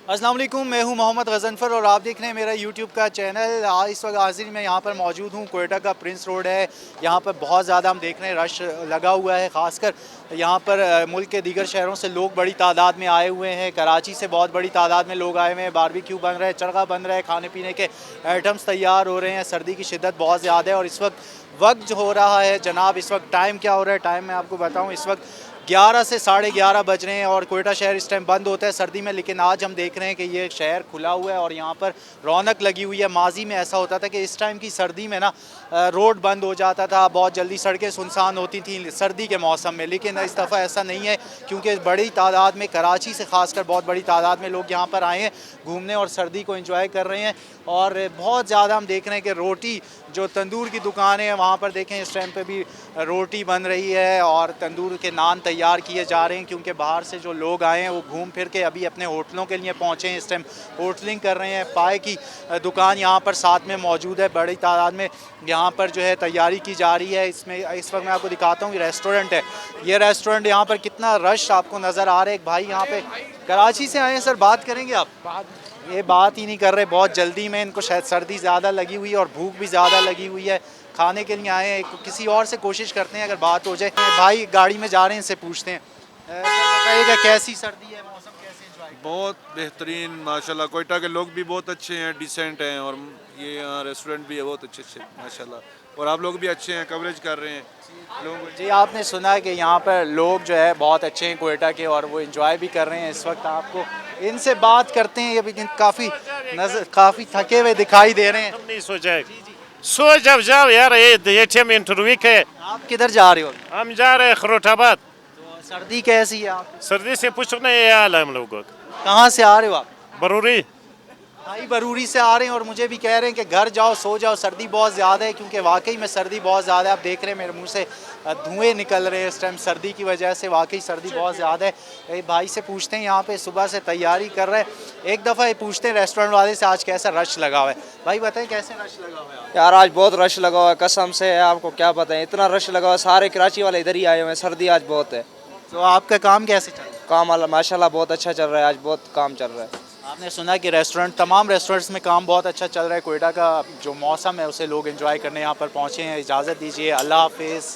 अस्सलाम वालेकुम, मैं हूं मोहम्मद गज़नफ़र और आप देख रहे हैं मेरा यूट्यूब का चैनल। इस वक्त हाज़िर मैं यहाँ पर मौजूद हूँ। क्वेटा का प्रिंस रोड है, यहाँ पर बहुत ज़्यादा हम देख रहे हैं रश लगा हुआ है। ख़ासकर यहाँ पर मुल्क के दीगर शहरों से लोग बड़ी तादाद में आए हुए हैं। कराची से बहुत बड़ी तादाद में लोग आए हुए हैं। बारबेक्यू बन रहा है, चरखा बन रहा है, खाने पीने के आइटम्स तैयार हो रहे हैं। सर्दी की शिद्दत बहुत ज़्यादा है और इस वक्त जो हो रहा है जनाब, इस वक्त टाइम क्या हो रहा है, टाइम मैं आपको बताऊँ, इस वक्त 11 से 11:30 बज रहे हैं और कोयटा शहर इस टाइम बंद होता है सर्दी में। लेकिन आज हम देख रहे हैं कि ये शहर खुला हुआ है और यहाँ पर रौनक लगी हुई है। माजी में ऐसा होता था कि इस टाइम की सर्दी में ना रोड बंद हो जाता था, बहुत जल्दी सड़कें सुनसान होती थी सर्दी के मौसम में। लेकिन इस दफ़ा ऐसा नहीं है, क्योंकि बड़ी तादाद में कराची से खासकर बहुत बड़ी तादाद में लोग यहाँ पर आए हैं घूमने और सर्दी को एंजॉय कर रहे हैं। और बहुत ज़्यादा हम देख रहे हैं कि रोटी जो तंदूर की दुकानें हैं वहाँ पर देखें इस टाइम पे भी रोटी बन रही है और तंदूर के नान तैयार किए जा रहे हैं, क्योंकि बाहर से जो लोग आए हैं वो घूम फिर के अभी अपने होटलों के लिए पहुँचे हैं। इस टाइम होटलिंग कर रहे हैं। पाए की दुकान यहाँ पर साथ में मौजूद है, बड़ी तादाद में यहाँ पर जो है तैयारी की जा रही है। इसमें इस वक्त मैं आपको दिखाता हूँ, रेस्टोरेंट है ये रेस्टोरेंट, यहाँ पर कितना रश आपको नज़र आ रहा है। एक भाई यहाँ पे कराची से आए हैं, सर बात करेंगे आप? ये बात ही नहीं कर रहे, बहुत जल्दी में इनको शायद सर्दी ज़्यादा लगी हुई है और भूख भी ज़्यादा लगी हुई है, खाने के लिए आए हैं। किसी और से कोशिश करते हैं अगर बात हो जाए। भाई गाड़ी में जा रहे हैं, इनसे पूछते हैं। बताइएगा कैसी सर्दी है, मौसम कैसे एंजॉय? बहुत बेहतरीन माशाल्लाह। कोयटा के लोग भी बहुत अच्छे हैं, डिसेंट हैं, और ये यहाँ रेस्टोरेंट भी है बहुत अच्छे अच्छे माशाल्लाह। और आप लोग भी अच्छे हैं, कवरेज कर रहे हैं लोग। जी, आपने सुना है कि यहाँ पर लोग जो है बहुत अच्छे हैं कोयटा के और वो एंजॉय भी कर रहे हैं। इस वक्त आपको इनसे बात करते हैं, ये काफ़ी थके हुए दिखाई दे रहे हैं। नहीं सोचा है। सो जब जाओ यार, ये एटीएम इंटरव्यू है। आप किधर जा रहे हो? हम जा रहे हैं खरोटाबाद। तो सर्दी कैसी है आप? सर्दी से पूछना ये हाल है हम लोगों का। कहाँ से आ रहे हो आप? बरूरी। भाई बरूरी से आ रहे हैं और मुझे भी कह रहे हैं कि घर जाओ सो जाओ, सर्दी बहुत ज़्यादा है। क्योंकि वाकई में सर्दी बहुत ज़्यादा है। आप देख रहे हैं मेरे मुंह से धुएं निकल रहे हैं इस टाइम सर्दी की वजह से। वाकई सर्दी बहुत ज़्यादा है। एक भाई से पूछते हैं, यहाँ पे सुबह से तैयारी कर रहे हैं। एक दफ़ा ये पूछते हैं रेस्टोरेंट वाले से आज कैसा रश लगा हुआ है। भाई बताएं कैसे रश लगा हुआ है? यार आज बहुत रश लगा हुआ है, कसम से है, आपको क्या पता है, इतना रश लगा हुआ है। सारे कराची वाले इधर ही आए हुए हैं, सर्दी आज बहुत है। तो आपका काम कैसे चल रहा है? काम माशाल्लाह बहुत अच्छा चल रहा है, आज बहुत काम चल रहा है। आपने सुना कि तमाम रेस्टोरेंट्स में काम बहुत अच्छा चल रहा है। कोयटा का जो मौसम है उसे लोग एंजॉय करने यहाँ पर पहुँचे हैं। इजाज़त दीजिए, अल्लाह हाफिज़।